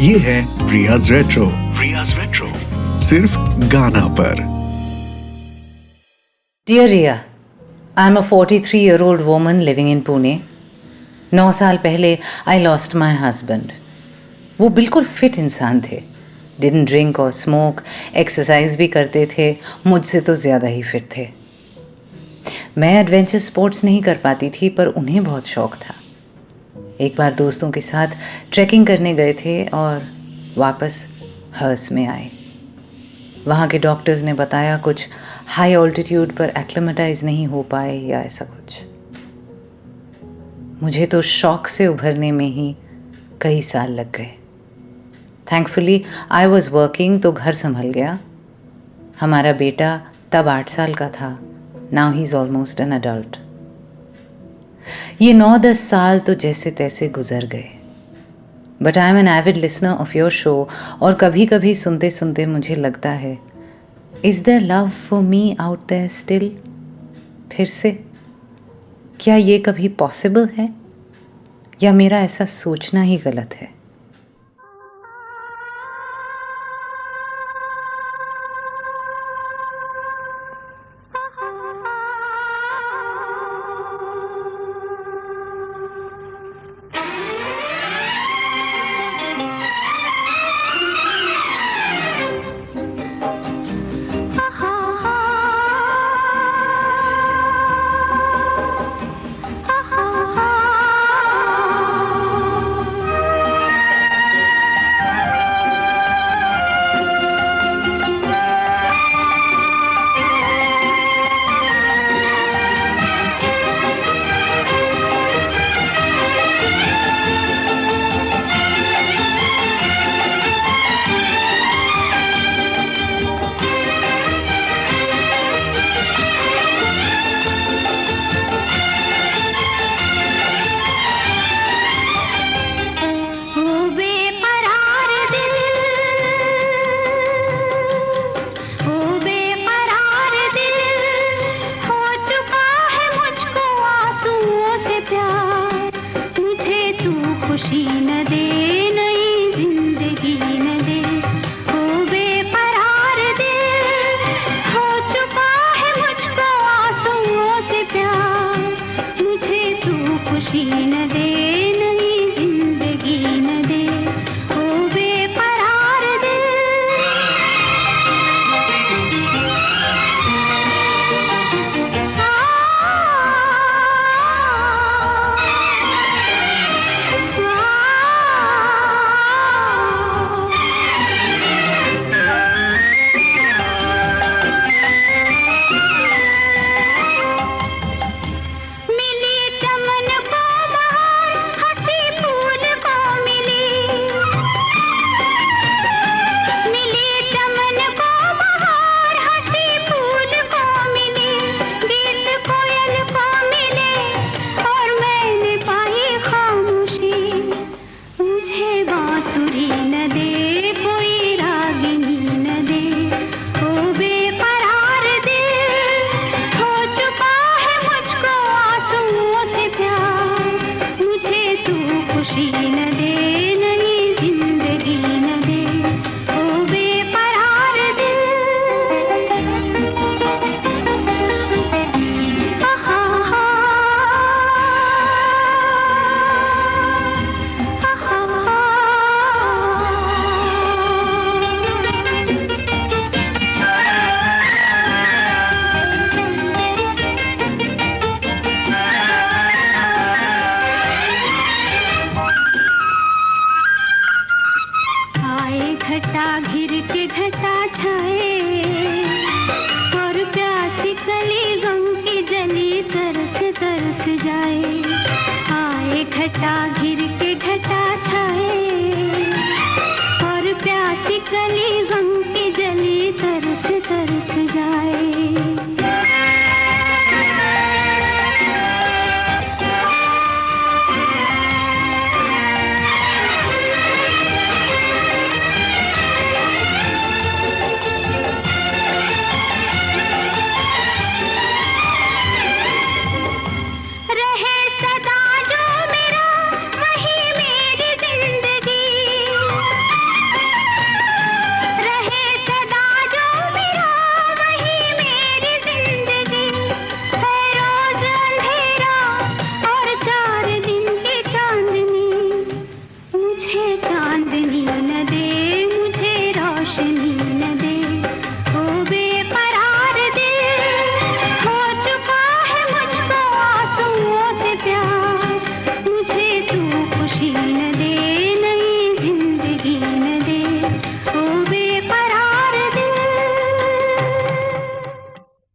ये है रियाज रेट्रो। रियाज रेट्रो सिर्फ गाना पर। Dear Ria, I'm a 43-year-old woman living in Pune. 9 साल पहले I lost my husband. वो बिल्कुल फिट इंसान थे. Didn't drink or smoke, exercise भी करते थे, मुझसे तो ज़्यादा ही फिट थे. मैं एडवेंचर स्पोर्ट्स नहीं कर पाती थी पर उन्हें बहुत शौक था. एक बार दोस्तों के साथ ट्रैकिंग करने गए थे और वापस हर्स में आए. वहाँ के डॉक्टर्स ने बताया कुछ हाई ऑल्टीट्यूड पर एक्लिमेटाइज नहीं हो पाए या ऐसा कुछ. मुझे तो शॉक से उभरने में ही कई साल लग गए. थैंकफुली आई वॉज वर्किंग तो घर संभल गया. हमारा बेटा तब 8 साल का था. Now he is almost an adult. ये 9-10 साल तो जैसे तैसे गुजर गए. But I am an avid listener of your show और कभी कभी सुनते सुनते मुझे लगता है, is there love for me out there still? फिर से क्या ये कभी पॉसिबल है या मेरा ऐसा सोचना ही गलत है?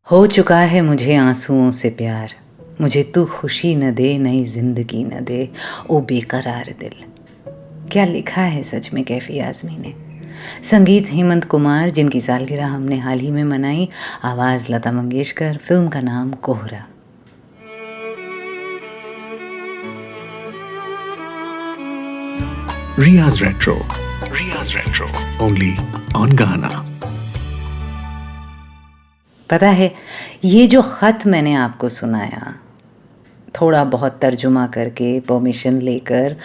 हो चुका है मुझे आंसुओं से प्यार, मुझे तू खुशी न दे, नई जिंदगी न दे, ओ बेकरार दिल। क्या लिखा है सच में कैफी आज़मी ने। संगीत हेमंत कुमार, जिनकी सालगिरह हमने हाल ही में मनाई। आवाज़ लता मंगेशकर। फिल्म का नाम कोहरा। Riya's Retro. Only on Ghana. पता है, ये जो ख़त मैंने आपको सुनाया, थोड़ा बहुत तर्जुमा करके, परमिशन लेकर,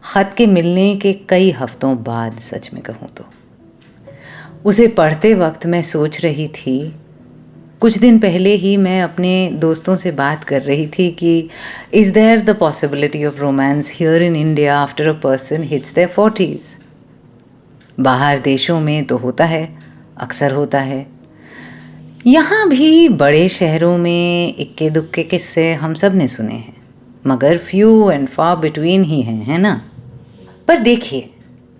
ख़त के मिलने के कई हफ्तों बाद, सच में कहूँ तो उसे पढ़ते वक्त मैं सोच रही थी, कुछ दिन पहले ही मैं अपने दोस्तों से बात कर रही थी कि is there the possibility of romance here in India after a person hits their 40s। बाहर देशों में तो होता है, अक्सर होता है। यहाँ भी बड़े शहरों में इक्के दुक्के किस्से हम सब ने सुने हैं, मगर फ्यू एंड फार बिटवीन ही हैं, है ना। पर देखिए,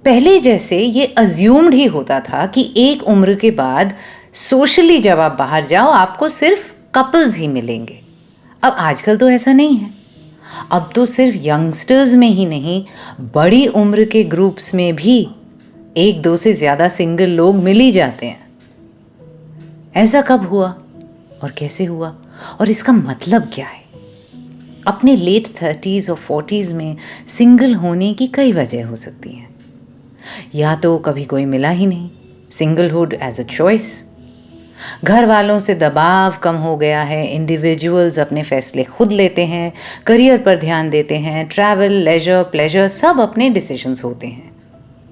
पहले जैसे ये अज्यूम्ड ही होता था कि एक उम्र के बाद सोशली जब आप बाहर जाओ आपको सिर्फ कपल्स ही मिलेंगे। अब आजकल तो ऐसा नहीं है। अब तो सिर्फ यंगस्टर्स में ही नहीं, बड़ी उम्र के ग्रुप्स में भी एक दो से ज़्यादा सिंगल लोग मिल ही जाते हैं। ऐसा कब हुआ और कैसे हुआ और इसका मतलब क्या है? अपने लेट 30s और 40s में सिंगल होने की कई वजह हो सकती हैं। या तो कभी कोई मिला ही नहीं, सिंगलहुड एज अ चॉइस। घर वालों से दबाव कम हो गया है, इंडिविजुअल्स अपने फैसले खुद लेते हैं, करियर पर ध्यान देते हैं, ट्रैवल, लेजर, प्लेजर सब अपने डिसीजंस होते हैं।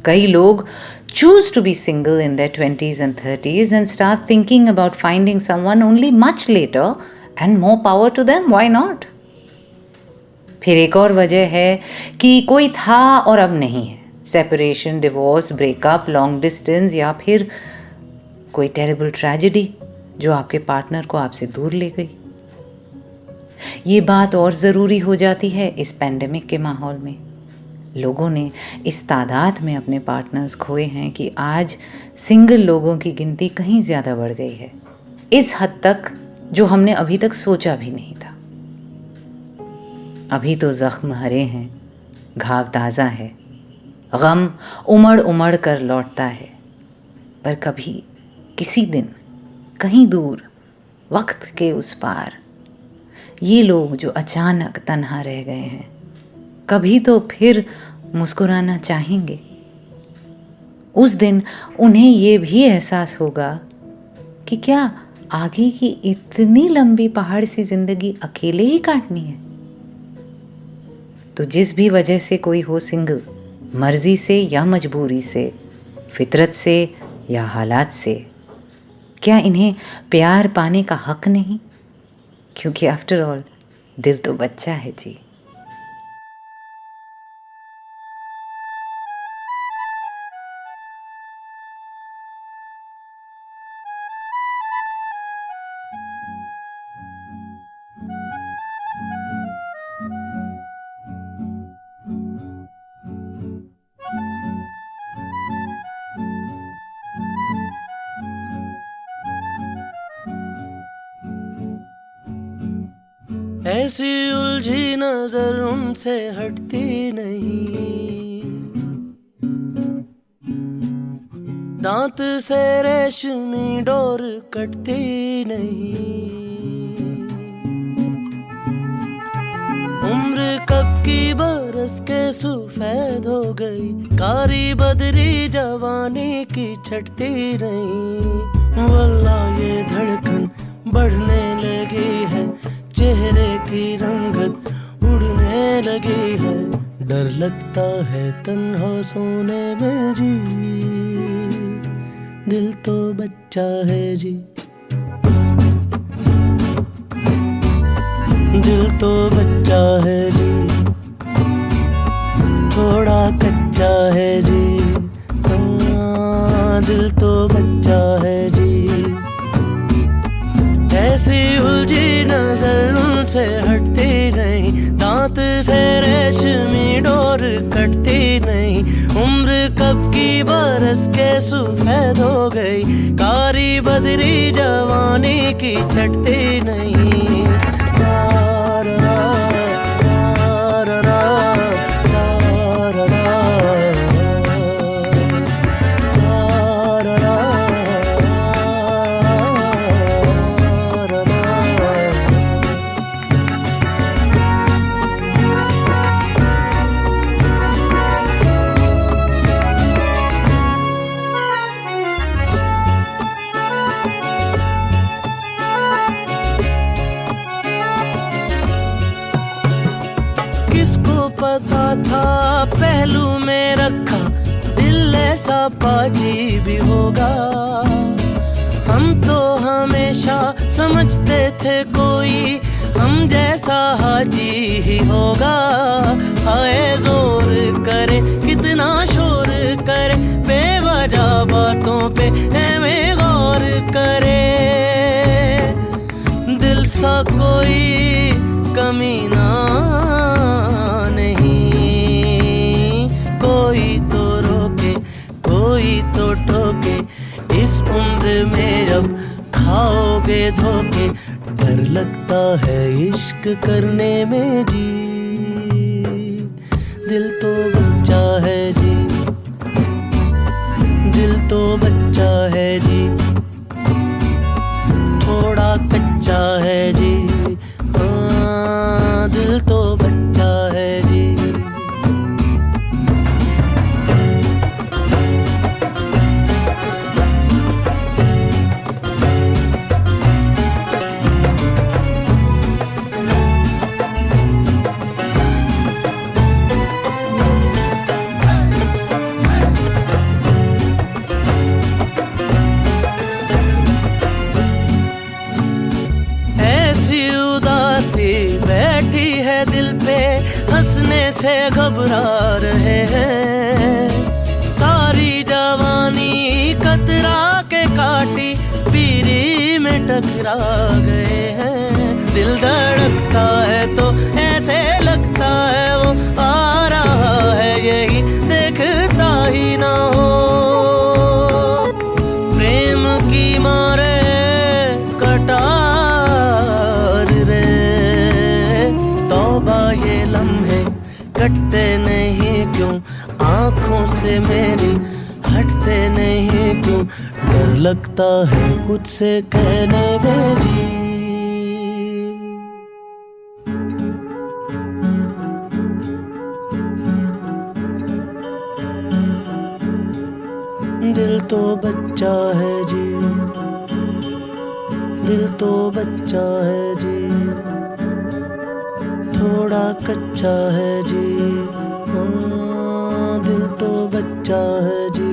कई लोग choose to be single in their 20s and 30s and start thinking about finding someone only much later, and more power to them, why not? फिर एक और वजह है कि कोई था और अब नहीं है। Separation, divorce, breakup, long distance या फिर कोई टेरिबल ट्रेजेडी जो आपके पार्टनर को आपसे दूर ले गई। ये बात और ज़रूरी हो जाती है इस पैंडेमिक के माहौल में। लोगों ने इस तादाद में अपने पार्टनर्स खोए हैं कि आज सिंगल लोगों की गिनती कहीं ज़्यादा बढ़ गई है, इस हद तक जो हमने अभी तक सोचा भी नहीं था। अभी तो ज़ख्म हरे हैं, घाव ताज़ा है, गम उमड़ उमड़ कर लौटता है, पर कभी किसी दिन कहीं दूर वक्त के उस पार ये लोग जो अचानक तन्हा रह गए हैं, कभी तो फिर मुस्कुराना चाहेंगे। उस दिन उन्हें ये भी एहसास होगा कि क्या आगे की इतनी लंबी पहाड़ सी जिंदगी अकेले ही काटनी है। तो जिस भी वजह से कोई हो सिंगल, मर्जी से या मजबूरी से, फितरत से या हालात से, क्या इन्हें प्यार पाने का हक नहीं? क्योंकि आफ्टर ऑल दिल तो बच्चा है जी। ऐसी उलझी नजर उनसे हटती नहीं, दांत से रेशमी डोर कटती नहीं। उम्र कब की बरस के सफेद हो गई, कारी बदरी जवानी की छटती नहीं। वल्लाह ये धड़कन बढ़ने लगी है, चेहरे की रंगत उड़ने लगी है। डर लगता है तन्हा सोने में जी, दिल तो बच्चा है जी, दिल तो बच्चा है जी, थोड़ा कच्चा है जी। दिल तो बच्चा है जी। ऐसी उलझी नजर उनसे हटती नहीं, दांत से रेशमी डोर कटती नहीं। उम्र कब की बरस के सफेद हो गई, कारी बदरी जवानी की छटती नहीं। किसको पता था पहलू में रखा दिल ऐसा पाजी भी होगा। हम तो हमेशा समझते थे कोई हम जैसा हाजी ही होगा। हाय जोर करे कितना शोर करे, बेवजह बातों पे हमें गौर करे। दिल सा कोई कमीना तो ठोके, इस उम्र में अब खाओगे धोखे। डर लगता है इश्क करने में जी, दिल तो बच्चा है जी, दिल तो बच्चा है जी, थोड़ा कच्चा है जी। हाँ, दिल तो बच्चा है जी। बैठी है दिल पे हंसने से घबरा रहे हैं। सारी जवानी कतरा के काटी पीरी में टकरा गए हैं। दिल धड़कता है तो ऐसे लगता है वो आ रहा है, यही देखता ही ना हो। प्रेम की मारे कटार रे, तौबा ये लम्हे कटते नहीं क्यों, आंखों से मेरी हटते नहीं क्यों। डर लगता है खुद से कहने में जी। दिल तो बच्चा है जी, दिल तो बच्चा है जी, थोड़ा कच्चा है जी। हाँ, दिल तो बच्चा है जी।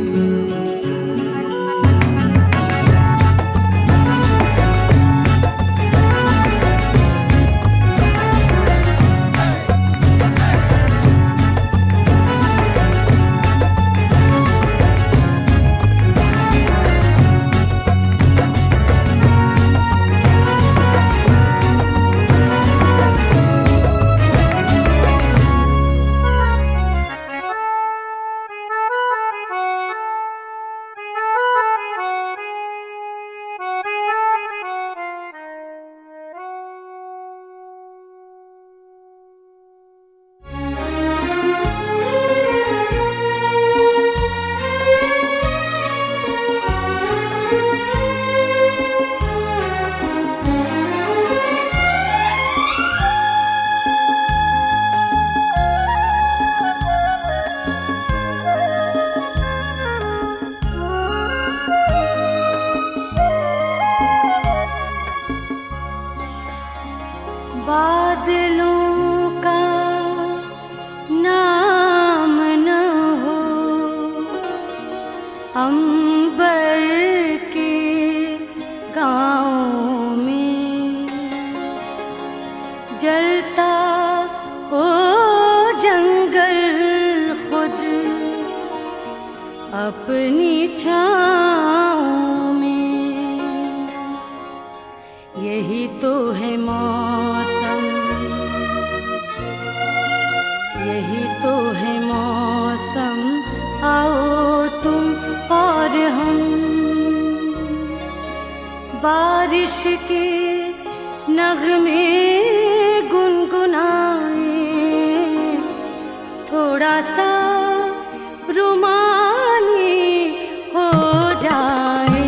बादलों का नाम न हो, अंबर के गाँव में जलता हो जंगल खुद अपनी छाँव में। यही तो है मौसम, यही तो है मौसम, आओ बारिश के नगमे गुनगुनाए, थोड़ा सा रुमानी हो जाए।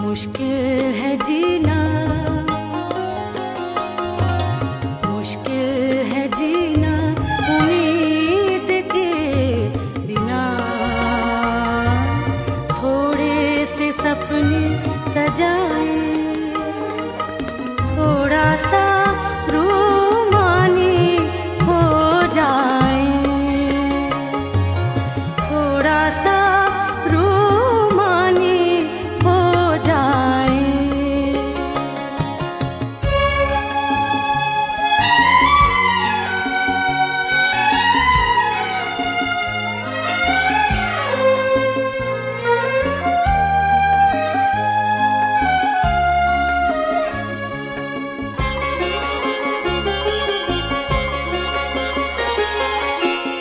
मुश्किल है जीना, मुश्किल है जीना उम्मीद के बिना। थोड़े से सपने सजाए, थोड़ा सा रूमानी हो जाए, थोड़ा सा रूमानी हो जाए।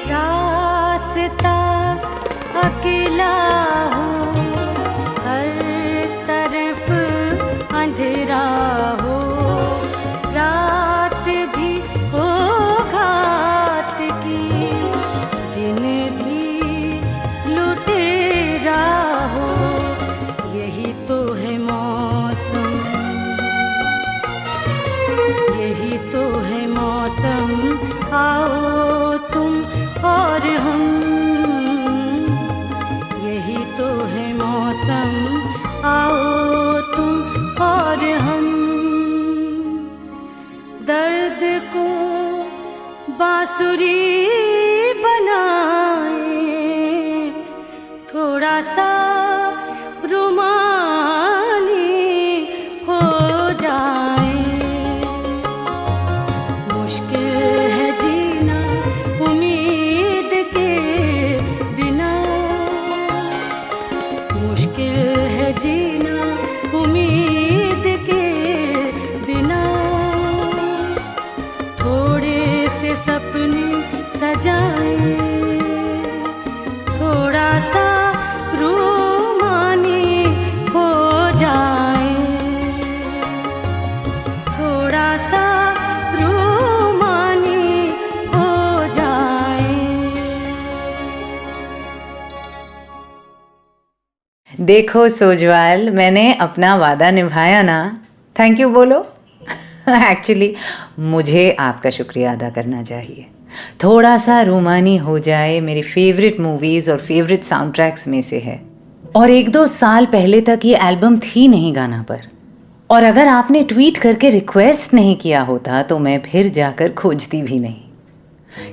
रास्ता अकेला हो, हर तरफ अंधेरा हो, रात भी हो घात की, दिन भी लुटेरा हो। यही तो है मौसम, यही तो है मौसम। आओ तुम और हम, यही तो है मौसम। आओ तुम और हम, दर्द को बांसुरी बनाए, थोड़ा सा रुमानी हो जाए। मुश्किल है जीना उम्मीद के बिना, मुश्किल है जीना उम्मीद के बिना। थोड़े से सपने सजाए, थोड़ा सा रूमानी हो जाए, थोड़ा सा रूमानी हो जाए। देखो सोजवाल, मैंने अपना वादा निभाया ना। थैंक यू बोलो। एक्चुअली मुझे आपका शुक्रिया अदा करना चाहिए। थोड़ा सा रूमानी हो जाए मेरी फेवरेट मूवीज़ और फेवरेट साउंड ट्रैक्स में से है, और 1-2 साल पहले तक ये एल्बम थी नहीं गाना पर। और अगर आपने ट्वीट करके रिक्वेस्ट नहीं किया होता तो मैं फिर जाकर खोजती भी नहीं।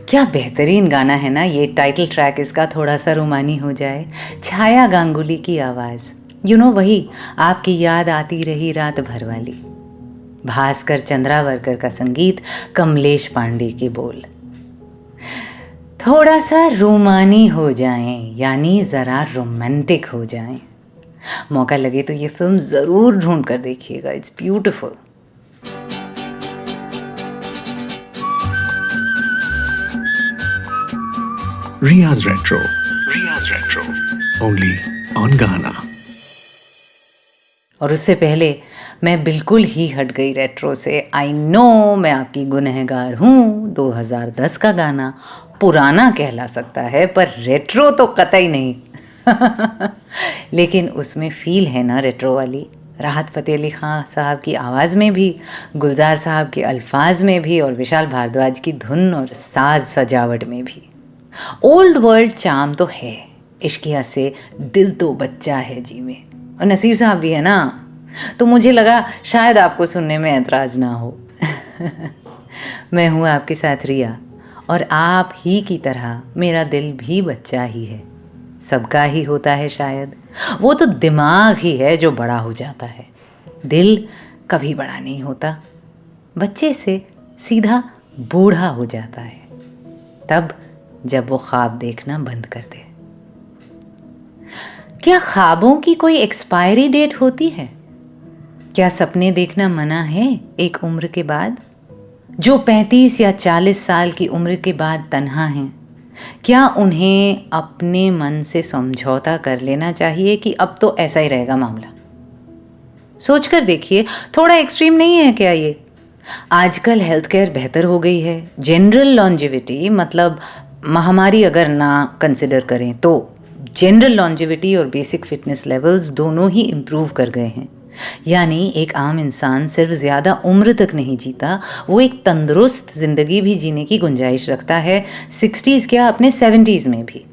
क्या बेहतरीन गाना है ना ये टाइटल ट्रैक इसका, थोड़ा सा रूमानी हो जाए। छाया गांगुली की आवाज़, वही आपकी याद आती रही रात भर वाली। भास्कर चंद्रावरकर का संगीत, कमलेश पांडे के बोल। थोड़ा सा रूमानी हो जाएं, यानी ज़रा रोमांटिक हो जाएं। मौका लगे तो ये फिल्म ज़रूर ढूंढ कर देखिएगा, it's beautiful. Riya's Retro. Only on Ghana. और उससे पहले मैं बिल्कुल ही हट गई रेट्रो से। आई नो मैं आपकी गुनहगार हूँ। 2010 का गाना पुराना कहला सकता है पर रेट्रो तो कतई नहीं। लेकिन उसमें फील है ना रेट्रो वाली। राहत फ़तेह अली ख़ान साहब की आवाज़ में भी, गुलजार साहब के अल्फाज में भी, और विशाल भारद्वाज की धुन और साज सजावट में भी। ओल्ड वर्ल्ड चार्म तो है, इश्किया से दिल तो बच्चा है जी में। और नसीर साहब भी है ना, तो मुझे लगा शायद आपको सुनने में ऐतराज़ ना हो। मैं हूँ आपके साथ रिया, और आप ही की तरह मेरा दिल भी बच्चा ही है। सबका ही होता है शायद, वो तो दिमाग ही है जो बड़ा हो जाता है। दिल कभी बड़ा नहीं होता, बच्चे से सीधा बूढ़ा हो जाता है तब जब वो ख्वाब देखना बंद कर दे। क्या ख्वाबों की कोई एक्सपायरी डेट होती है? क्या सपने देखना मना है एक उम्र के बाद? जो 35 या 40 साल की उम्र के बाद तन्हा हैं, क्या उन्हें अपने मन से समझौता कर लेना चाहिए कि अब तो ऐसा ही रहेगा मामला? सोच कर देखिए, थोड़ा एक्सट्रीम नहीं है क्या ये? आजकल हेल्थ केयर बेहतर हो गई है। जनरल लॉन्जिविटी, मतलब महामारी अगर ना कंसिडर करें तो जनरल लॉन्जिविटी और बेसिक फिटनेस लेवल्स दोनों ही इम्प्रूव कर गए हैं। यानी एक आम इंसान सिर्फ ज़्यादा उम्र तक नहीं जीता, वो एक तंदुरुस्त ज़िंदगी भी जीने की गुंजाइश रखता है, 60s क्या अपने 70s में भी,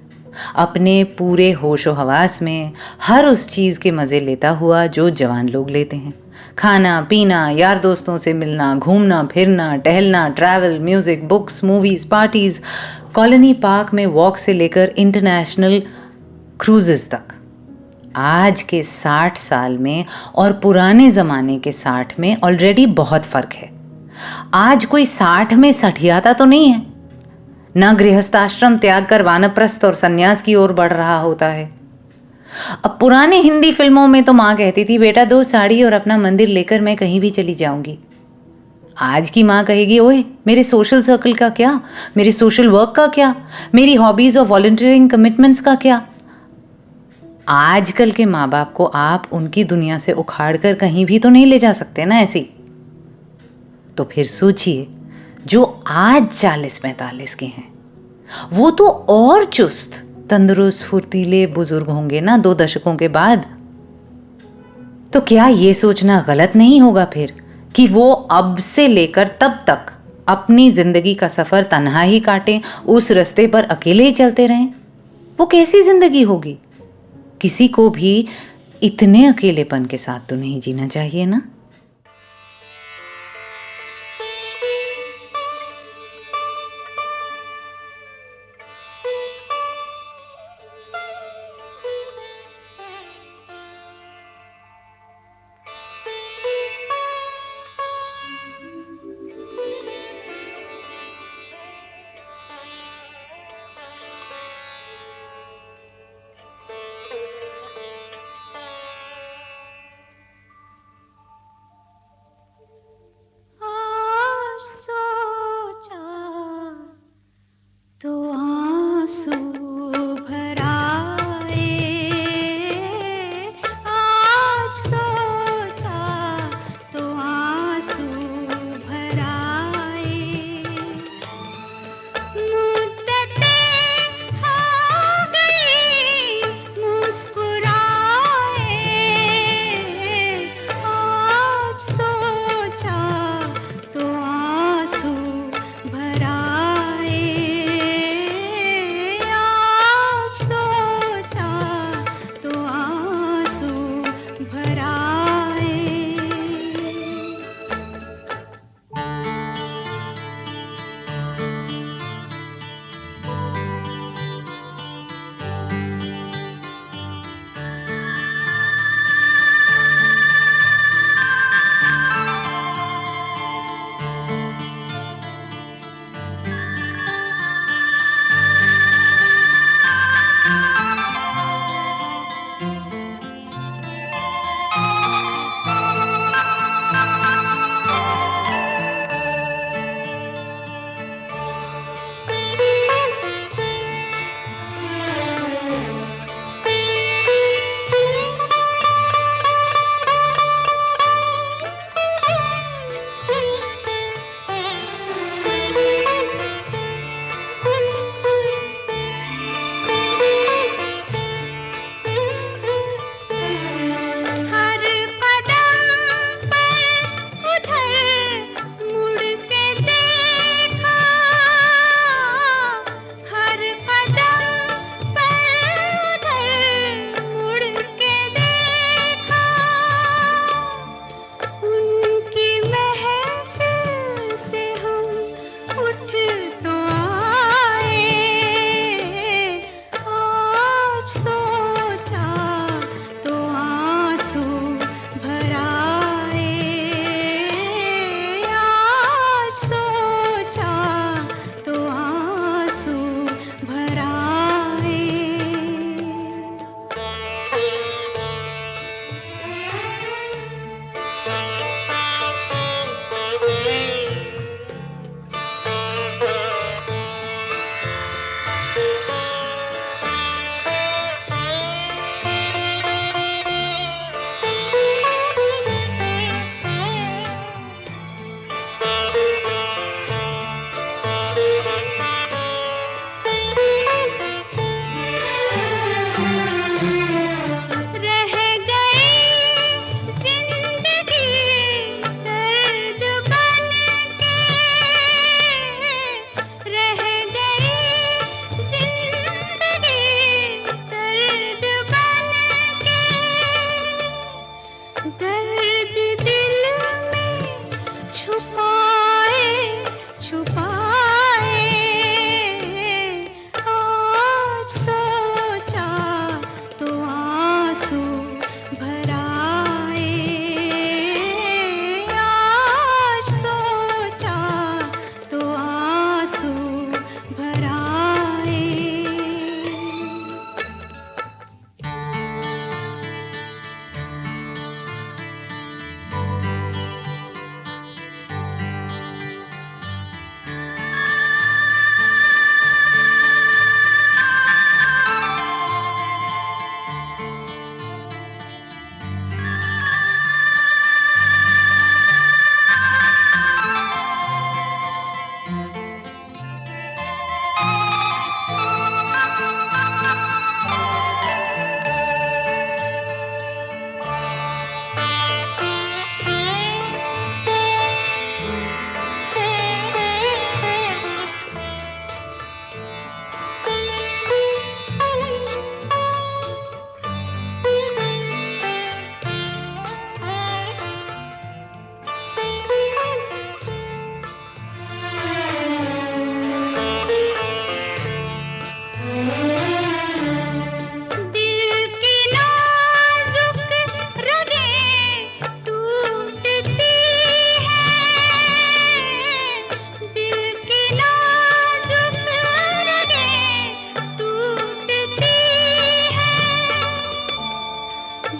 अपने पूरे होशो हवास में, हर उस चीज़ के मज़े लेता हुआ जो जवान लोग लेते हैं। खाना पीना, यार दोस्तों से मिलना, घूमना फिरना, टहलना, travel, music, books, movies, parties, colony park में वॉक से लेकर इंटरनेशनल क्रूजेस तक। आज के 60 साल में और पुराने ज़माने के 60 में ऑलरेडी बहुत फ़र्क है। आज कोई 60 में सठियाता तो नहीं है, न गृहस्थाश्रम त्याग कर वानप्रस्थ और सन्यास की ओर बढ़ रहा होता है। अब पुराने हिंदी फिल्मों में तो माँ कहती थी, बेटा 2 साड़ी और अपना मंदिर लेकर मैं कहीं भी चली जाऊंगी। आज की माँ कहेगी, ओए मेरे सोशल सर्कल का क्या, मेरे सोशल वर्क का क्या, मेरी हॉबीज़ और वॉलंटियरिंग कमिटमेंट्स का क्या? आजकल के माँ बाप को आप उनकी दुनिया से उखाड़ कर कहीं भी तो नहीं ले जा सकते ना ऐसी। तो फिर सोचिए, जो आज 40-45 के हैं वो तो और चुस्त, तंदुरुस्त, फुर्तीले बुजुर्ग होंगे ना 2 दशकों के बाद। तो क्या ये सोचना गलत नहीं होगा फिर कि वो अब से लेकर तब तक अपनी जिंदगी का सफर तन्हा ही काटें, उस रास्ते पर अकेले ही चलते रहें? वो कैसी जिंदगी होगी? किसी को भी इतने अकेलेपन के साथ तो नहीं जीना चाहिए ना। छुपाए छुपाए आज सोचा तो आंसू भर आए आज सोचा तो आंसू भर आए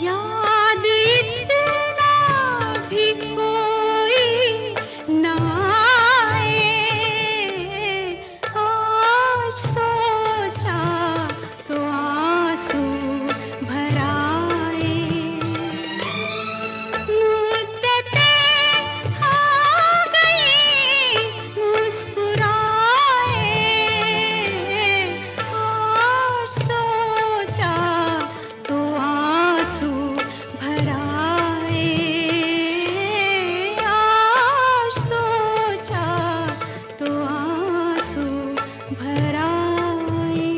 याद इतना भी कोई ना आए आज सोचा तो आंसू भर आए मुद्दतें आ गई मुस्कुराए आज सोचा तो आंसू भर आए आज सोचा तो आंसू भर आए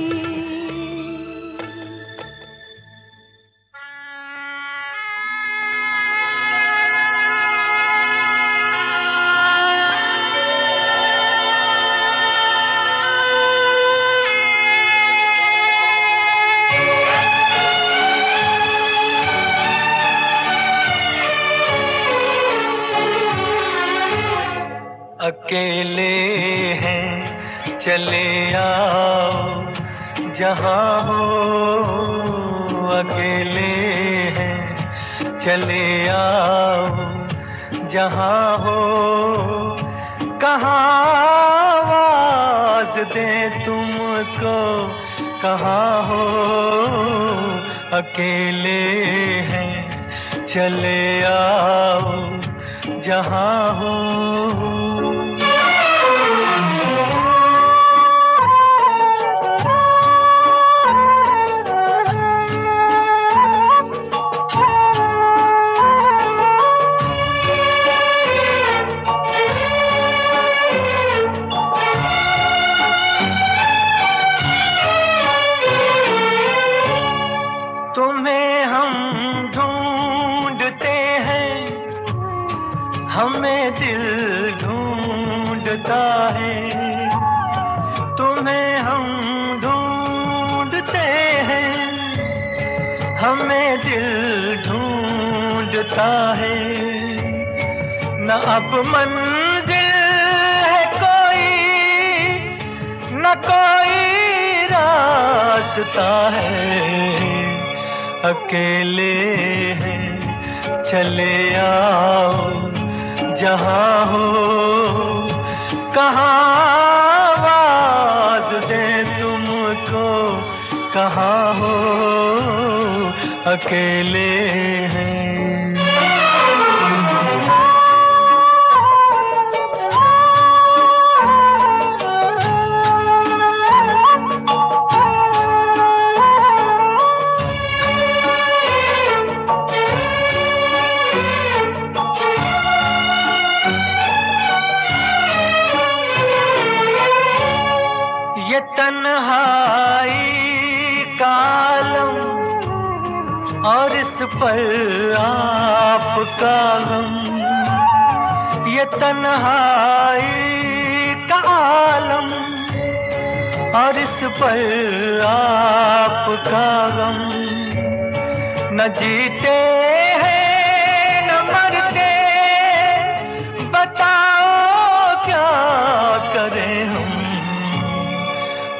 अकेले हैं चले आओ जहाँ हो अकेले हैं चले आओ जहाँ हो कहाँ आवाज दे तुमको कहाँ हो अकेले हैं चले आओ जहाँ हो तुम्हें हम ढूंढते हैं हमें दिल ढूंढता है तुम्हें हम ढूंढते हैं हमें दिल ढूंढता है न अब मंजिल है कोई न कोई रास्ता है अकेले हैं चले आओ जहाँ हो कहाँ आवाज दे तुमको कहाँ हो अकेले हैं ये तन्हाई का आलम और इस पर आपका गम ये तन्हाई का आलम और इस पर आपका गम, न जीते हैं न मरते, बताओ क्या करें हम,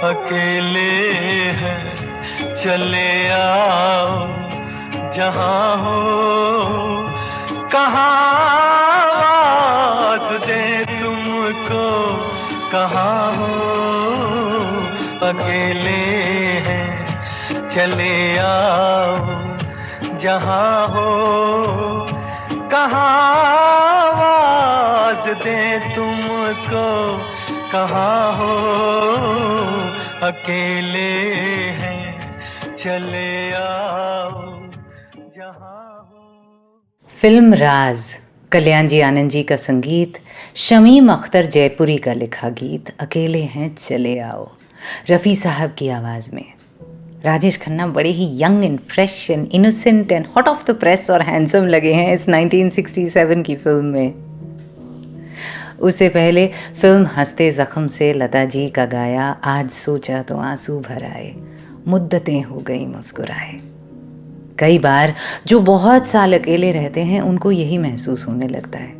अकेले हैं चले आओ जहाँ हो, कहाँ आवाज़ दे तुमको, कहाँ हो, अकेले हैं चले आओ जहाँ हो, कहाँ आवाज़ दे तुमको, कहाँ हो, अकेले हैं चले आओ जहाँ हो। फिल्म राज, कल्याण जी आनंद जी का संगीत, शमीम अख्तर जयपुरी का लिखा गीत अकेले हैं चले आओ, रफ़ी साहब की आवाज़ में। राजेश खन्ना बड़े ही young and fresh and innocent and hot off the press और हैंडसम लगे हैं इस 1967 की फिल्म में। उससे पहले फिल्म हंसते ज़ख्म से लता जी का गाया आज सोचा तो आंसू भर आए, मुद्दतें हो गई मुस्कुराए। कई बार जो बहुत साल अकेले रहते हैं उनको यही महसूस होने लगता है।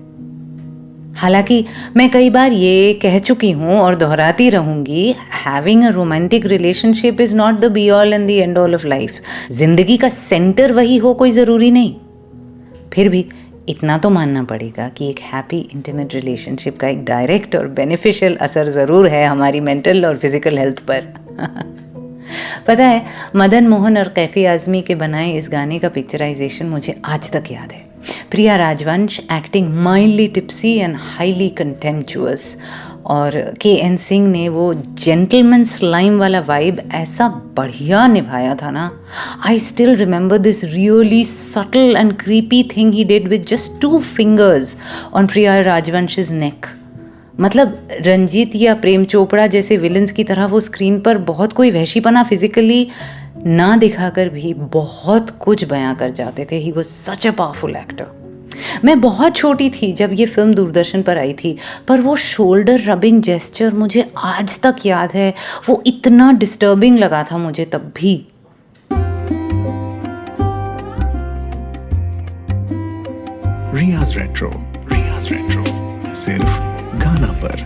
हालांकि मैं कई बार ये कह चुकी हूँ और दोहराती रहूँगी, having a romantic relationship is not the be all and the end all of life. ज़िंदगी का सेंटर वही हो कोई ज़रूरी नहीं। फिर भी इतना तो मानना पड़ेगा कि एक हैप्पी इंटीमेट रिलेशनशिप का एक डायरेक्ट और बेनिफिशियल असर ज़रूर है हमारी मेंटल और फिज़िकल हेल्थ पर। पता है, मदन मोहन और कैफी आज़मी के बनाए इस गाने का पिक्चराइजेशन मुझे आज तक याद है। प्रिया राजवंश acting mildly tipsy and highly contemptuous, और के.एन. सिंह ने वो जेंटलमैन स्लाइम वाला वाइब ऐसा बढ़िया निभाया था ना। I still remember this really subtle and creepy thing he did with just 2 fingers on Priya Rajvansh's neck. मतलब रंजीत या प्रेम चोपड़ा जैसे विलन्स की तरह वो स्क्रीन पर बहुत कोई वहशीपना फिजिकली ना दिखाकर भी बहुत कुछ बयां कर जाते थे। He was such a powerful actor. मैं बहुत छोटी थी जब ये फिल्म दूरदर्शन पर आई थी, पर वो शोल्डर रबिंग जेस्चर मुझे आज तक याद है। वो इतना डिस्टर्बिंग लगा था मुझे तब भी। रियाज रेट्रो सिर्फ गाना पर।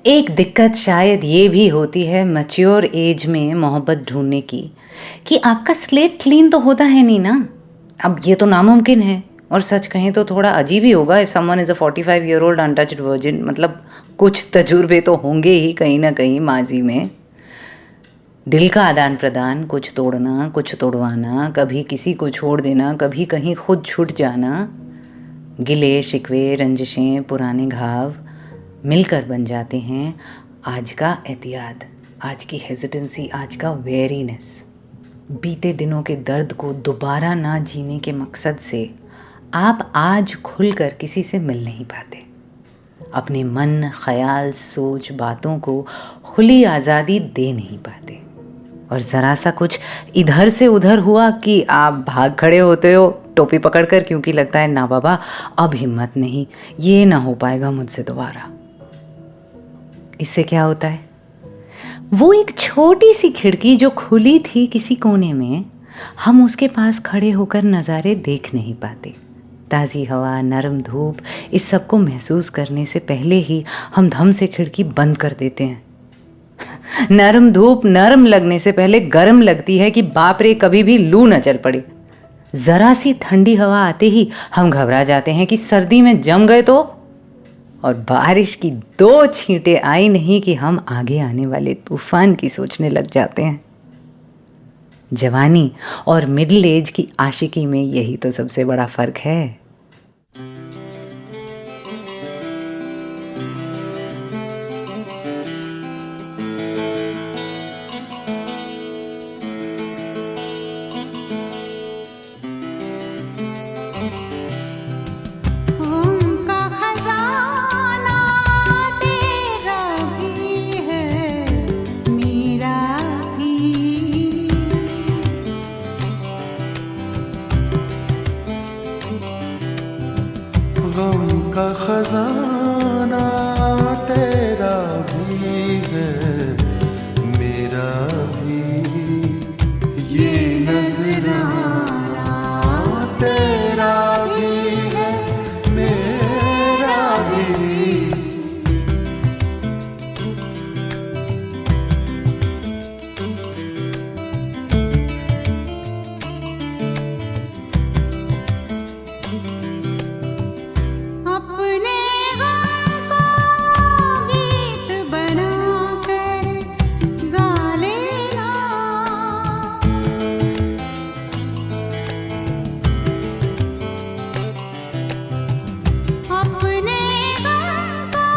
एक दिक्कत शायद ये भी होती है मैच्योर एज में मोहब्बत ढूंढने की कि आपका स्लेट क्लीन तो होता है नहीं ना। अब ये तो नामुमकिन है, और सच कहें तो थोड़ा अजीब ही होगा if someone is a 45-year-old untouched virgin. मतलब कुछ तजुर्बे तो होंगे ही कहीं ना कहीं माजी में। दिल का आदान प्रदान, कुछ तोड़ना कुछ तोड़वाना, कभी किसी को छोड़ देना, कभी कहीं खुद छूट जाना, गिले शिकवे रंजिशें पुराने घाव मिलकर बन जाते हैं आज का एहतियात, आज की हेजिटेंसी, आज का वेरीनेस। बीते दिनों के दर्द को दोबारा ना जीने के मकसद से आप आज खुलकर किसी से मिल नहीं पाते। अपने मन, ख्याल, सोच, बातों को खुली आज़ादी दे नहीं पाते। और ज़रा सा कुछ इधर से उधर हुआ कि आप भाग खड़े होते हो टोपी पकड़कर, क्योंकि लगता है ना बाबा अब हिम्मत नहीं, ये ना हो पाएगा मुझसे दोबारा। इससे क्या होता है, वो एक छोटी सी खिड़की जो खुली थी किसी कोने में, हम उसके पास खड़े होकर नज़ारे देख नहीं पाते। ताज़ी हवा, नरम धूप, इस सब को महसूस करने से पहले ही हम धम से खिड़की बंद कर देते हैं। नरम धूप नरम लगने से पहले गर्म लगती है कि बाप रे कभी भी लू न चल पड़े। ज़रा सी ठंडी हवा आते ही हम घबरा जाते हैं कि सर्दी में जम गए तो, और बारिश की 2 छींटें आई नहीं कि हम आगे आने वाले तूफान की सोचने लग जाते हैं। जवानी और मिडिल एज की आशिकी में यही तो सबसे बड़ा फ़र्क है। गम का खजाना तेरा भी है मेरा भी, ये नजराना तेरा भी है मेरा भी। अपने गम को गीत बनाकर गा लेना, अपने गम को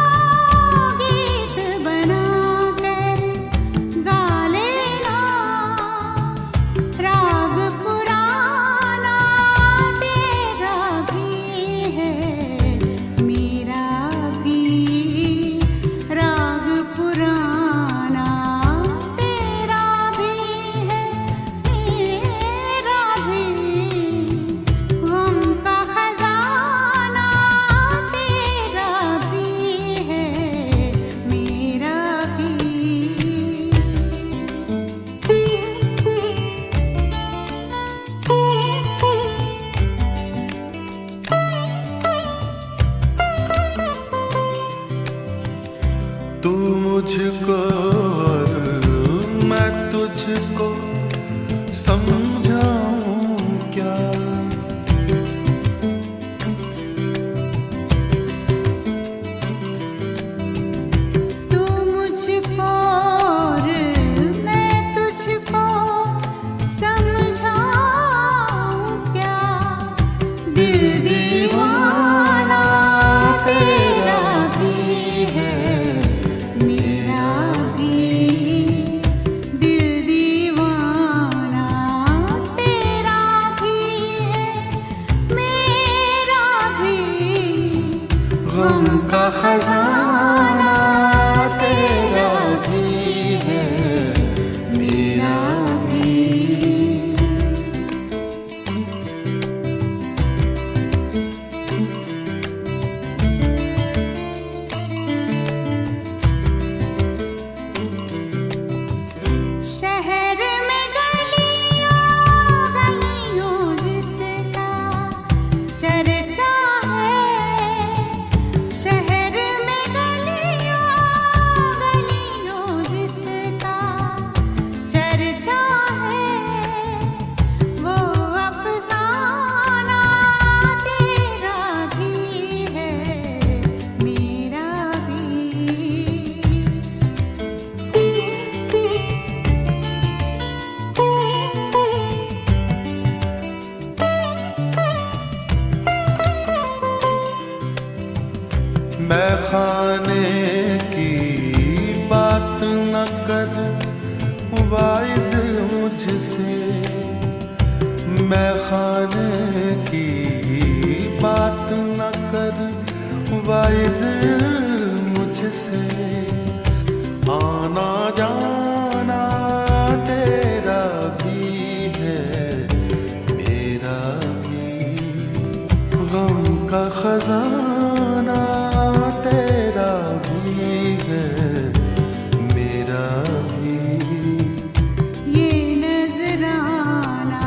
गीत बनाकर गा लेना। राग पुराना तेरा भी है मेरा भी, राग पुराना तेरा भी है मेरा भी। गम का खजाना तेरा भी है मेरा भी। तू मुझको और मैं तुझको समझाऊं क्या, तू मुझको और मैं तुझको समझाऊं क्या। दिल दीवाना तेरा भी है मेरा भी, दिल दीवाना तेरा भी है मेरा भी। गम का खजाना तेरा भी है मेरा भी। शहर में गलियों गलियों जिसका चर्चा है, शहर में गलियों गलियों जिसका चर्चा है। वो अफसाना तेरा भी है मेरा भी। मैं खाने की बात न कर वाइज मुझसे, मैं खाने की बात न कर वाइज मुझसे। आना जाना तेरा भी है मेरा भी, गम का खजाना तेरा भी है मेरा भी। ये नजराना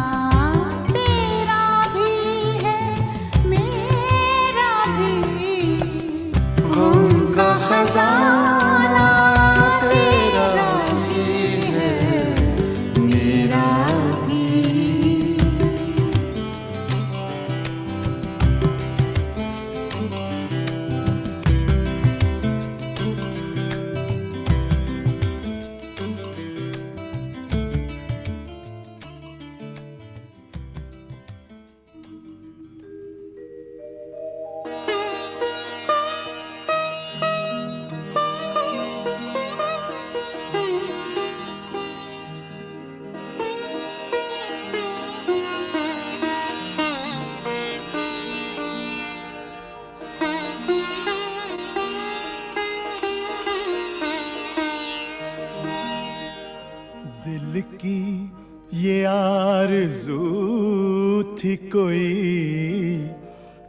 तेरा भी है मेरा भी, गम का खजाना तेरा भी है मेरा भी। दिल की ये आरज़ू थी कोई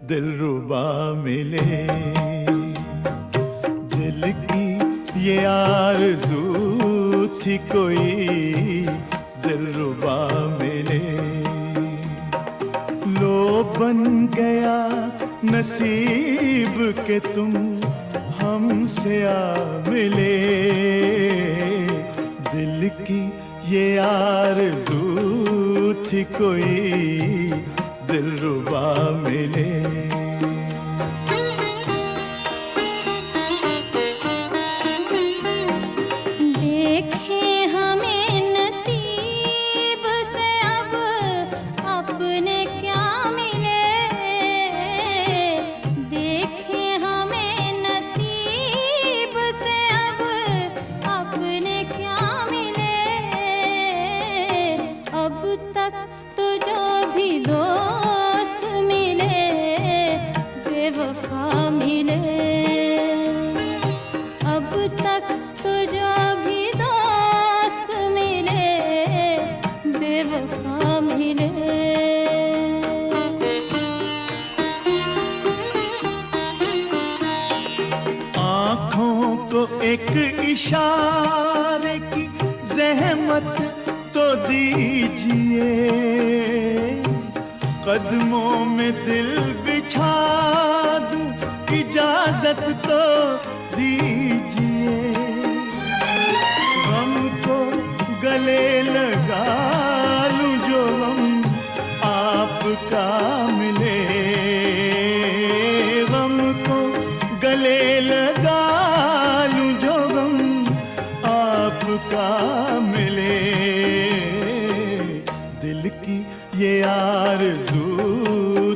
दिलरुबा मिले, दिल की ये आरज़ू थी कोई दिलरुबा मिले। लो बन गया नसीब के तुम हमसे आ मिले, दिल की ये आरज़ू थी कोई दिलरुबा मिले। देखें हमें नसीब से अब अपने क्या मिले, देखें हमें नसीब से अब अपने क्या मिले। अब तक तो जो भी दोस्त मिले बेवफा मिले, अब तक तो जो भी दोस्त मिले बेवफा मिले। आँखों को एक इशारे की ज़हमत तो दीजिए, कदमों में दिल बिछा दूं इजाज़त तो दीजिए। हमको गले लगा लूं जो हम आपका मिले, हमको गले लगा लूं जो हम आपका मिले। दिल की ये आरज़ू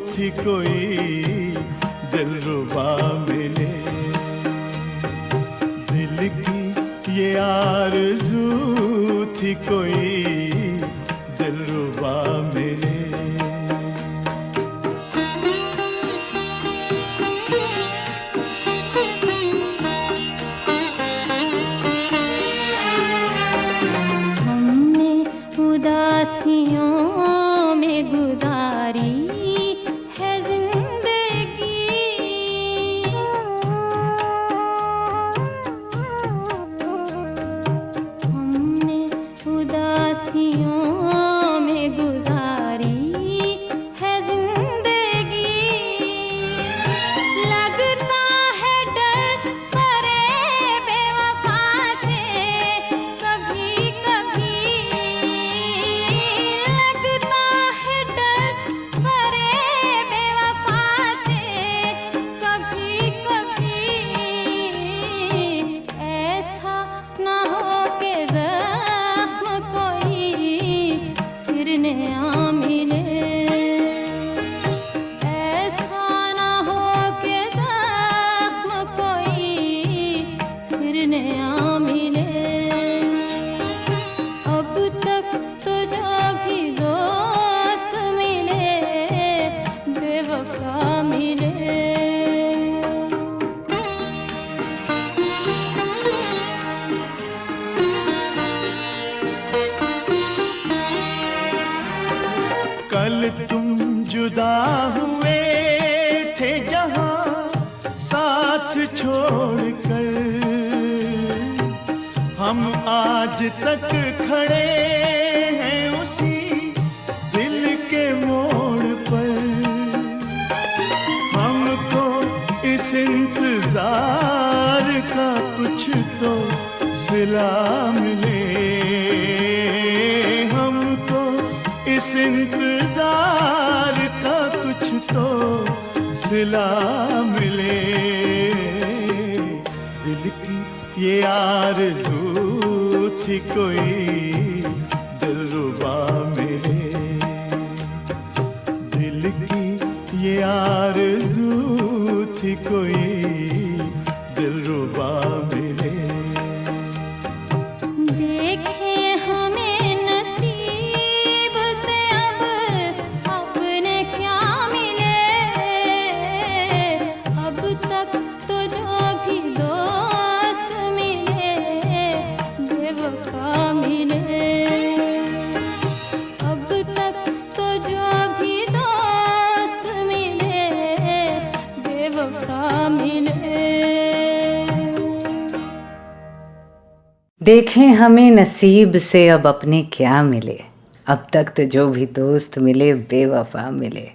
थी कोई दिलरुबा मिले, दिल की ये आरज़ू थी कोई दिलरुबा मिले। हमने उदासियों में गुजारी है जिंदगी, हमने उदासियों में गुजारी है जिंदगी। लगता है डर फरेब बेवफा से कभी कभी, लगता है डर फरेब बेवफा से कभी कभी। ऐसा ना हो के ज़ख्म कोई फिर नया मिले, ऐसा ना हो के ज़ख्म कोई फिर नया मिले। अब तक तो जो भी दोस्त मिले बेवफा मिले। कल तुम जुदा हुए थे जहां साथ छोड़कर, हम आज तक खड़े हैं उसी दिल के मोड़ पर। हमको इस इंतजार का कुछ तो सिला मिले, हमको इस इंतजार का कुछ तो सिला मिले। दिल की ये आरज़ू थी कोई दिलरुबा मिले, दिल की ये आरज़ू थी कोई दिलरुबा मिले। देखें हमें नसीब से अब अपने क्या मिले, अब तक तो जो भी दोस्त मिले बेवफा मिले, अब तक तो जो भी दोस्त मिले बेवफा मिले। देखें हमें नसीब से अब अपने क्या मिले, अब तक तो जो भी दोस्त मिले बेवफा मिले।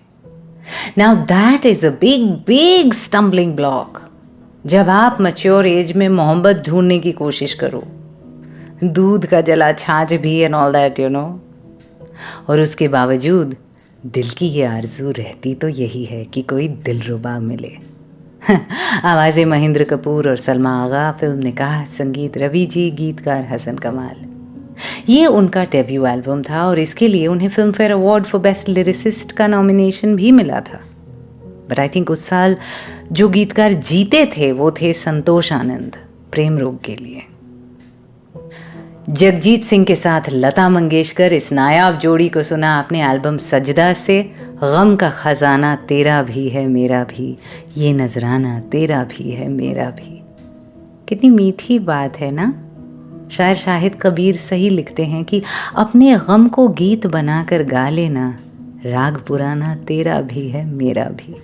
Now that is a big stumbling block. जब आप मैच्योर एज में मोहब्बत ढूंढने की कोशिश करो, दूध का जला छाछ भी and all that you know, और उसके बावजूद दिल की ये आरजू रहती तो यही है कि कोई दिलरुबा मिले। आवाज़ें महेंद्र कपूर और सलमा आगा, फिल्म निकाह, संगीत रवि जी, गीतकार हसन कमाल। ये उनका डेब्यू एल्बम था और इसके लिए उन्हें film fair award for best lyricist का नॉमिनेशन भी मिला था। बट आई थिंक उस साल जो गीतकार जीते थे वो थे संतोष आनंद, प्रेम रोग के लिए। जगजीत सिंह के साथ लता मंगेशकर, इस नायाब जोड़ी को सुना आपने एल्बम सजदा से। गम का खजाना तेरा भी है मेरा भी, ये नजराना तेरा भी है मेरा भी। कितनी मीठी बात है ना। शायर शाहिद कबीर सही लिखते हैं कि अपने गम को गीत बनाकर गा लेना, राग पुराना तेरा भी है मेरा भी।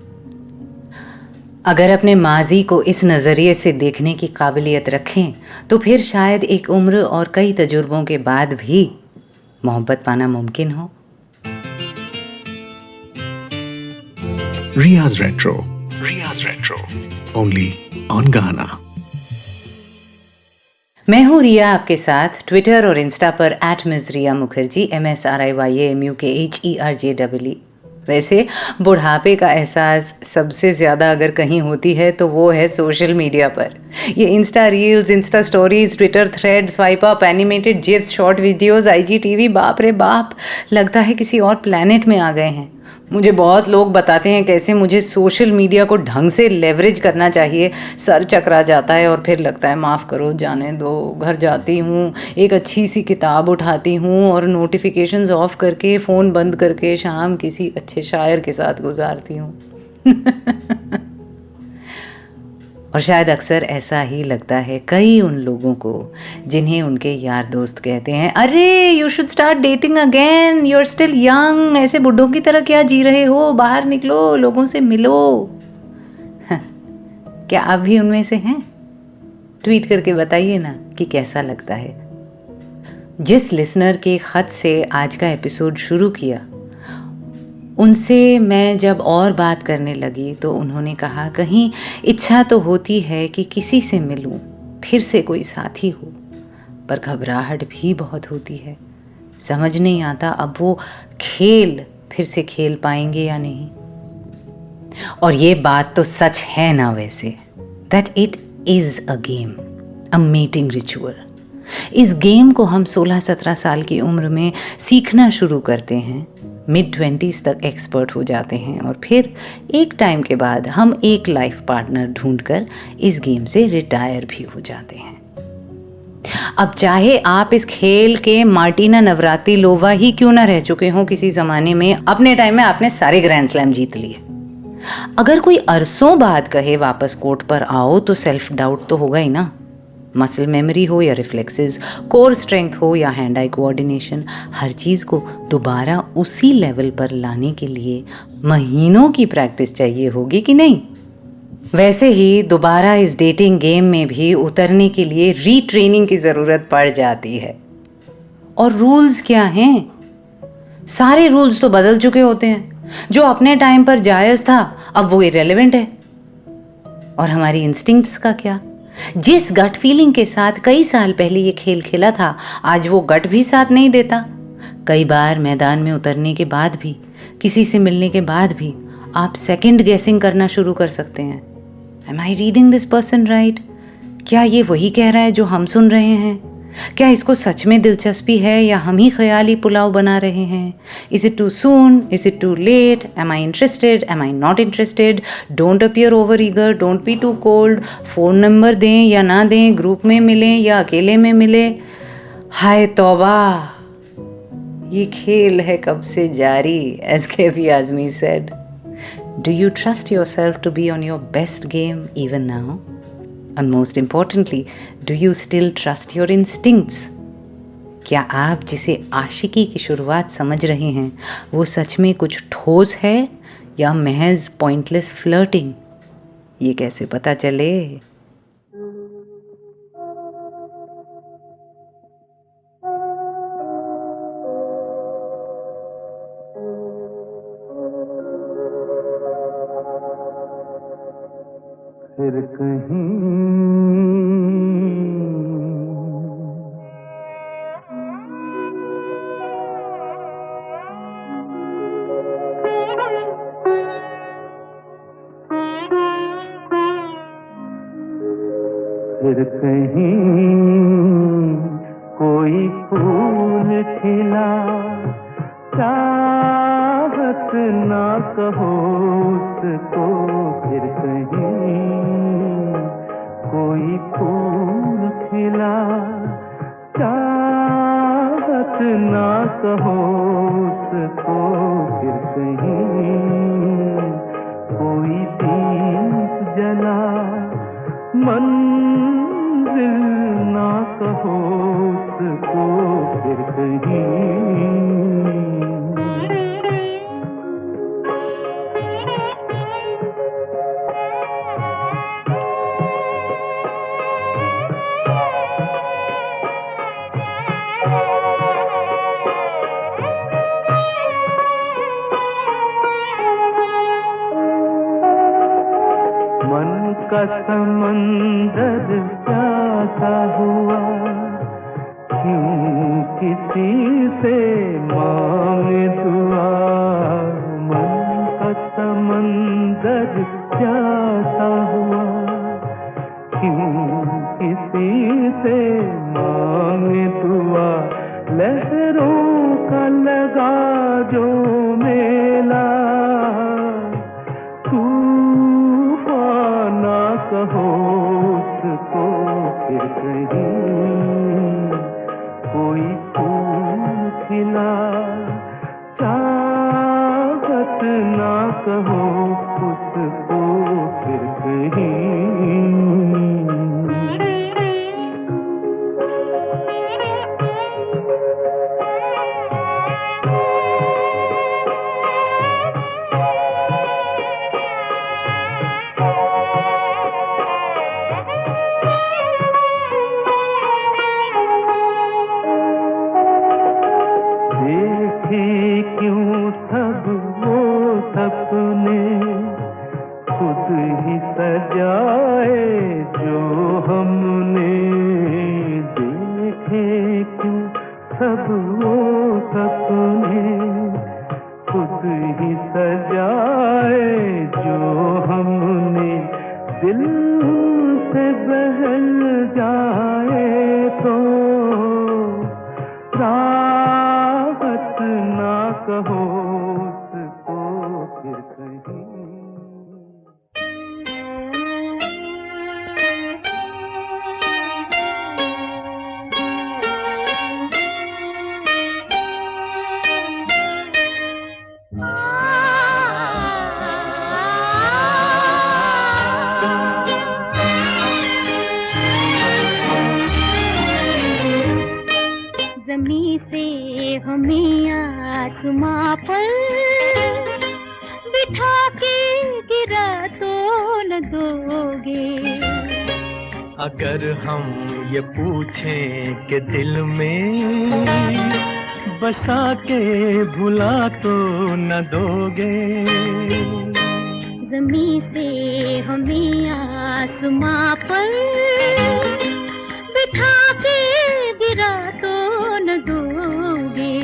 अगर अपने माजी को इस नज़रिए से देखने की काबिलियत रखें तो फिर शायद एक उम्र और कई तजुर्बों के बाद भी मोहब्बत पाना मुमकिन हो। रियाज रेट्रो ओनली ऑन गाना। मैं हूँ रिया, आपके साथ ट्विटर और इंस्टा पर @Ms Riya Mukherjee, MSRIYAMUKHERJEE। वैसे बुढ़ापे का एहसास सबसे ज़्यादा अगर कहीं होती है तो वो है सोशल मीडिया पर। ये Insta reels, Insta stories, Twitter thread, swipe up, animated GIFs, short videos, IGTV, बाप रे बाप, लगता है किसी और प्लैनेट में आ गए हैं। मुझे बहुत लोग बताते हैं कैसे मुझे सोशल मीडिया को ढंग से लेवरेज करना चाहिए। सर चकरा जाता है और फिर लगता है माफ़ करो, जाने दो। घर जाती हूँ, एक अच्छी सी किताब उठाती हूँ और नोटिफिकेशंस ऑफ करके, फ़ोन बंद करके शाम किसी अच्छे शायर के साथ गुजारती हूँ। और शायद अक्सर ऐसा ही लगता है कई उन लोगों को जिन्हें उनके यार दोस्त कहते हैं, अरे you should start dating again, you are still young, ऐसे बुड्ढों की तरह क्या जी रहे हो, बाहर निकलो, लोगों से मिलो। क्या आप भी उनमें से हैं? ट्वीट करके बताइए ना कि कैसा लगता है। जिस लिसनर के ख़त से आज का एपिसोड शुरू किया, उनसे मैं जब और बात करने लगी तो उन्होंने कहा, कहीं इच्छा तो होती है कि किसी से मिलूं, फिर से कोई साथी हो, पर घबराहट भी बहुत होती है। समझ नहीं आता अब वो खेल फिर से खेल पाएंगे या नहीं। और ये बात तो सच है ना वैसे, that it is a game, a meeting ritual. इस गेम को हम 16-17 साल की उम्र में सीखना शुरू करते हैं, mid-20s तक एक्सपर्ट हो जाते हैं और फिर एक टाइम के बाद हम एक लाइफ पार्टनर ढूंढकर इस गेम से रिटायर भी हो जाते हैं। अब चाहे आप इस खेल के मार्टिना नवरातिलोवा ही क्यों ना रह चुके हों किसी ज़माने में, अपने टाइम में आपने सारे ग्रैंड स्लैम जीत लिए। अगर कोई अरसों बाद कहे वापस कोर्ट पर आओ तो सेल्फ डाउट तो होगा ही ना। मसल मेमोरी हो या रिफ्लेक्सेस, कोर स्ट्रेंथ हो या हैंड आई कोऑर्डिनेशन, हर चीज़ को दोबारा उसी लेवल पर लाने के लिए महीनों की प्रैक्टिस चाहिए होगी कि नहीं। वैसे ही दोबारा इस डेटिंग गेम में भी उतरने के लिए रीट्रेनिंग की ज़रूरत पड़ जाती है। और रूल्स क्या हैं? सारे रूल्स तो बदल चुके होते हैं। जो अपने टाइम पर जायज़ था अब वो इरेलेवेंट है। और हमारी इंस्टिंक्ट्स का क्या? जिस गट फीलिंग के साथ कई साल पहले ये खेल खेला था, आज वो गट भी साथ नहीं देता। कई बार मैदान में उतरने के बाद भी, किसी से मिलने के बाद भी आप सेकंड गेसिंग करना शुरू कर सकते हैं। Am I reading this person right? क्या ये वही कह रहा है जो हम सुन रहे हैं? क्या इसको सच में दिलचस्पी है या हम ही ख्याली पुलाव बना रहे हैं? Is it too soon? Is it too late? Am I interested? Am I not interested? Don't appear over eager, don't be too cold. Phone number दें या ना दें, ग्रुप में मिलें या अकेले में मिले। हाय तौबा, ये खेल है कब से जारी, as Kaifi Azmi said. Do you trust yourself to be on your best game even now? And most importantly, do you still trust your instincts? क्या आप जिसे आशिकी की शुरुआत समझ रहे हैं वो सच में कुछ ठोस है या महज पॉइंटलेस फ्लर्टिंग? ये कैसे पता चले? फिर कहीं फिर कहीं कोई फूल खिला, चाहत ना कहो उसको। फिर कहीं कोई फूल खिला, चाहत ना कहो उसको। फिर कहीं कोई दीप जला, मंजिल ना कहो उसको। फिर कहीं मन का समंदर प्यासा हुआ, क्यों किसी से मांगे दुआ। मन का समंदर प्यासा हुआ, क्यों किसी से मांगे दुआ। लहरों का लगा जो मेला, कहो उसको। फिर कहीं कोई फूल खिला, चाहत ना कहो उसको। फिर कहीं क्यों सब वो सपने खुद ही सजाए जो हमने देखे। क्यों सब वो सपने खुद ही सजाए जो हमने। दिल से बहल जाए तो राहत ना कहो उसको। फिर कहीं ज़मीं से हमें आसमां पर बिठा के गिरा तो न दोगे। अगर हम ये पूछें कि दिल में बसा के भुला तो न दोगे। ज़मीं से हमें आसमां पर बिठा के गिरा तो न दोगे।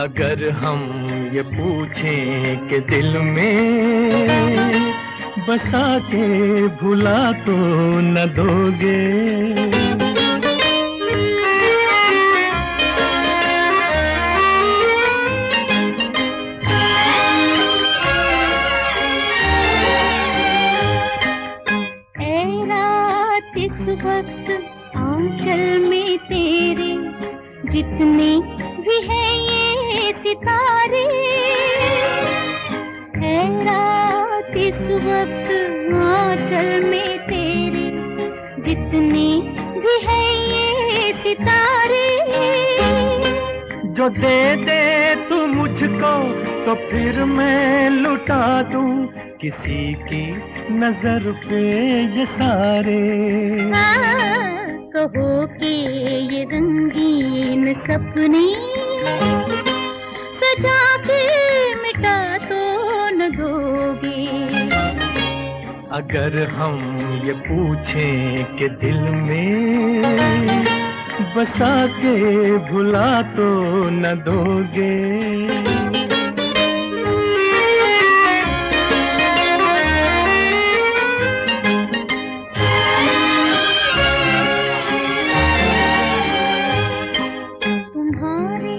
अगर हम ये पूछें कि दिल में बसा के भुला तो न दोगे। इस वक्त आंचल में तेरे जितने भी हैं ये सितारे। है रात इस वक्त आंचल में तेरे जितने भी हैं ये सितारे। जो दे दे तू मुझको तो फिर मैं लुटा दूं, किसी की नजर पे ये सारे। कहो कि ये रंगीन सपने सजा के मिटा तो न दोगे। अगर हम ये पूछें कि दिल में बसा के भुला तो न दोगे। तुम्हारे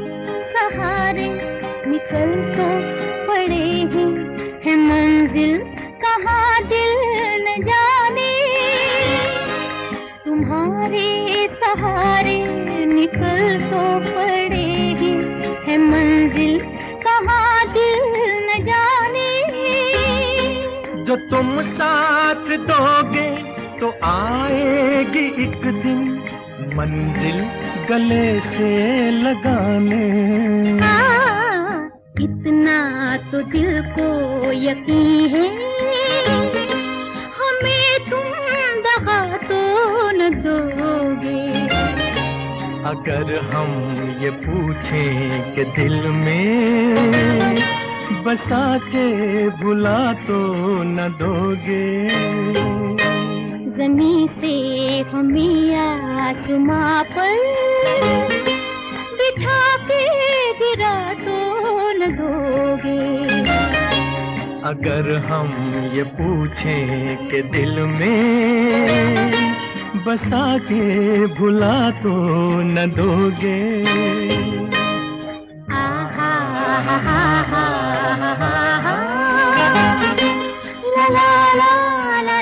सहारे निकल तो पड़े हैं मंजिल कहाँ दिल न जाने। तुम्हारे सहारे निकल तो पड़े हैं मंजिल कहाँ दिल न जाने। जो तुम साथ दोगे तो आएगी एक दिन मंजिल गले से लगाने। इतना तो दिल को यकीन है हमें तुम दगा तो न दोगे। अगर हम ये पूछें कि दिल में बसा के भुला तो न दोगे। ज़मीं से हमें आसमां पर बिठा के गिरा तो न दोगे। अगर हम ये पूछें कि दिल में बसा के भुला तो न दोगे। आहा हा हा हा हा ला ला ला ला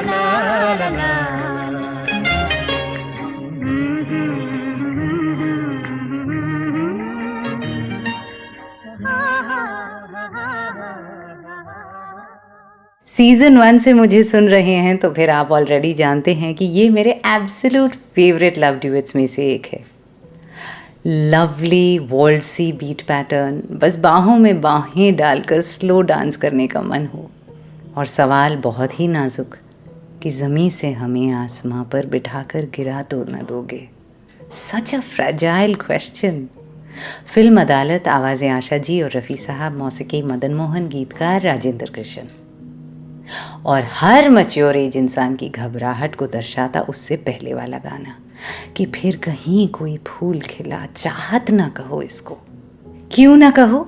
ला ला ला। सीज़न 1 से मुझे सुन रहे हैं तो फिर आप ऑलरेडी जानते हैं कि ये मेरे एब्सोल्यूट फेवरेट लव ड्यूएट्स में से एक है। लवली वॉल्सी बीट पैटर्न, बस बाहों में बाहें डालकर स्लो डांस करने का मन हो। और सवाल बहुत ही नाजुक कि ज़मीं से हमें आसमां पर बिठाकर गिरा तो न दोगे। सच अ फ्रेजाइल क्वेश्चन। फिल्म अदालत, आवाज़ें आशा जी और रफ़ी साहब, मौसीकी मदन मोहन, गीतकार राजेंद्र कृष्ण। और हर मैच्योर एज इंसान की घबराहट को दर्शाता उससे पहले वाला गाना कि फिर कहीं कोई फूल खिला, चाहत ना कहो इसको। क्यों ना कहो?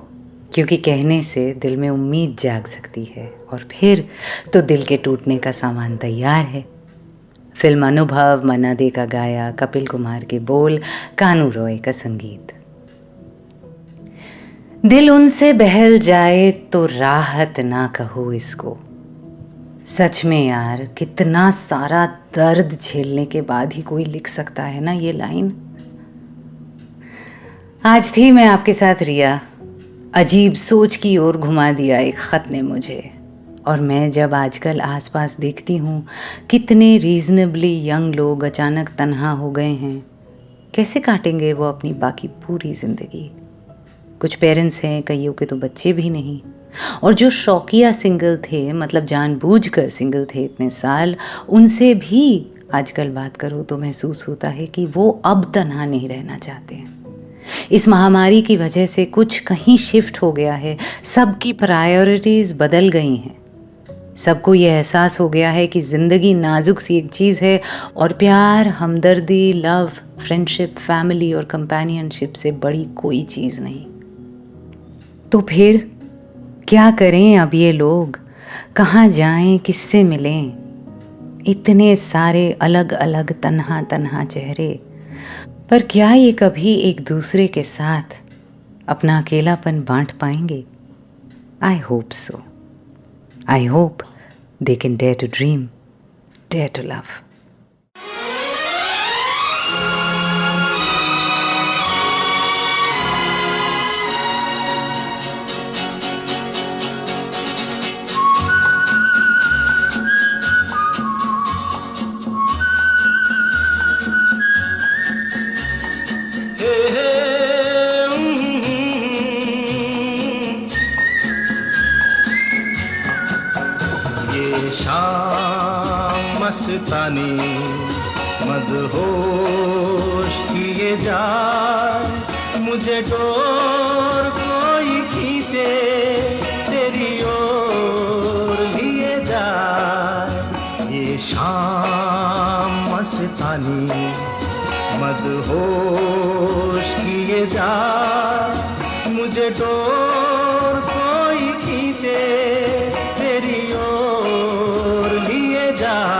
क्योंकि कहने से दिल में उम्मीद जाग सकती है और फिर तो दिल के टूटने का सामान तैयार है। फिल्म अनुभव, मन्ना डे का गाया, कपिल कुमार के बोल, कानू रॉय का संगीत। दिल उनसे बहल जाए तो राहत ना कहो इसको। सच में यार, कितना सारा दर्द झेलने के बाद ही कोई लिख सकता है ना ये लाइन। आज थी मैं आपके साथ रिया, अजीब सोच की ओर घुमा दिया एक ख़त ने मुझे। और मैं जब आजकल आसपास देखती हूँ कितने रीजनेबली यंग लोग अचानक तन्हा हो गए हैं, कैसे काटेंगे वो अपनी बाकी पूरी ज़िंदगी। कुछ पेरेंट्स हैं, कईयों के तो बच्चे भी नहीं, और जो शौकिया सिंगल थे, मतलब जानबूझकर सिंगल थे इतने साल, उनसे भी आजकल बात करो तो महसूस होता है कि वो अब तन्हा नहीं रहना चाहते हैं। इस महामारी की वजह से कुछ कहीं शिफ्ट हो गया है, सबकी प्रायोरिटीज़ बदल गई हैं। सबको ये एहसास हो गया है कि ज़िंदगी नाजुक सी एक चीज़ है और प्यार, हमदर्दी, लव, फ्रेंडशिप, फैमिली और कंपेनियनशिप से बड़ी कोई चीज़ नहीं। तो फिर क्या करें अब ये लोग? कहाँ जाएं, किससे मिलें? इतने सारे अलग अलग तन्हा तन्हा चेहरे, पर क्या ये कभी एक दूसरे के साथ अपना अकेलापन बांट पाएंगे? I hope so. I hope they can dare to dream, dare to love. मस्तानी मदहोश किए जाए मुझे डोर कोई खींचे तेरी ओर लिए जाए ये शाम मस्तानी मदहोश किए जाए मुझे डोर कोई खींचे तेरी ओर लिए जाए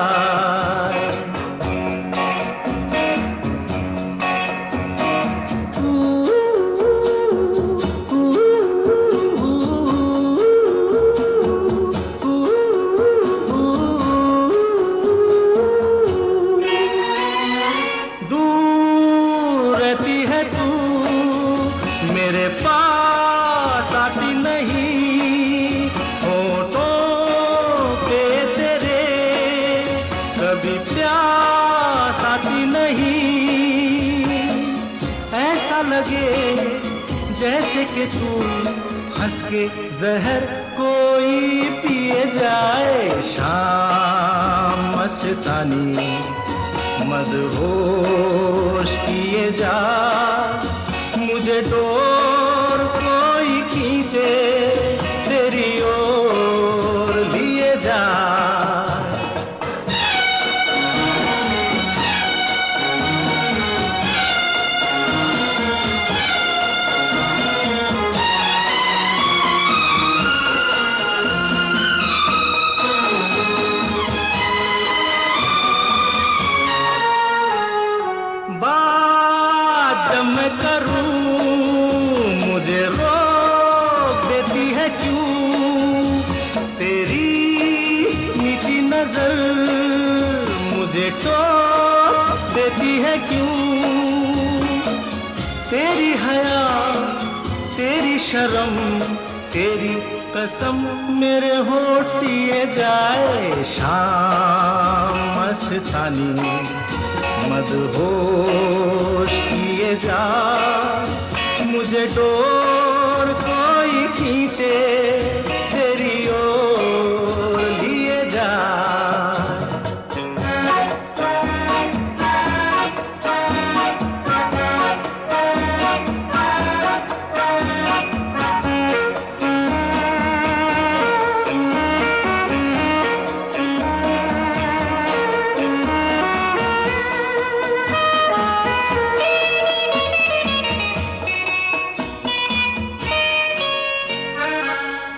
दूर रहती है तू मेरे पास आती नहीं होठों पे तेरे कभी प्यास आती नहीं ऐसा लगे जैसे कि तू हंस के जहर कोई पिए जाए शाम मस्तानी मदहोश किए जा मुझे डोर कोई खींचे तेरी ओर लिए जा बात जब मैं करूं मुझे रोक देती है क्यों तेरी नीची नजर मुझे टोक देती है क्यों तेरी हया तेरी शर्म तेरी कसम मेरे होठ सिए जाए शाम मस्तानी मदहोश किए जा मुझे डोर कोई खींचे तेरी ओर लिए जा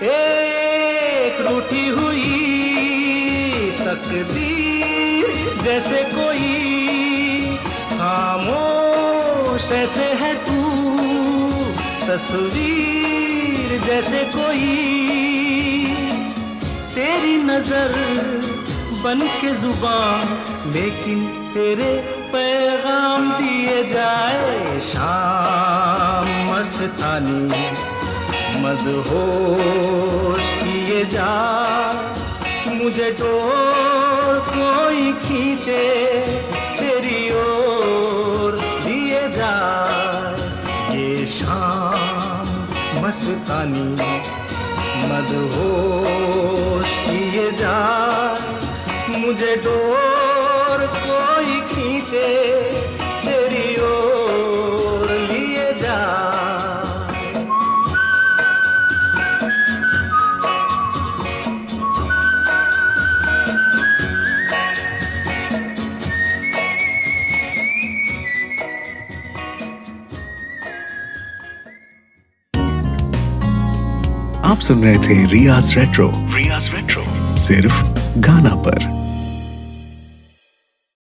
एक रूठी हुई तकदीर जैसे कोई खामोश ऐसे है तू तस्वीर जैसे कोई तेरी नजर बन के जुबान लेकिन तेरे पैगाम दिए जाए शाम मस्तानी मदहोश किए जा मुझे डोर कोई खींचे तेरी ओर लिए जा ये शाम मस्तानी मदहोश किए जा मुझे डोर कोई खींचे तेरी ओर लिए जा आप सुन रहे थे रियाज रेट्रो सिर्फ गाना पर।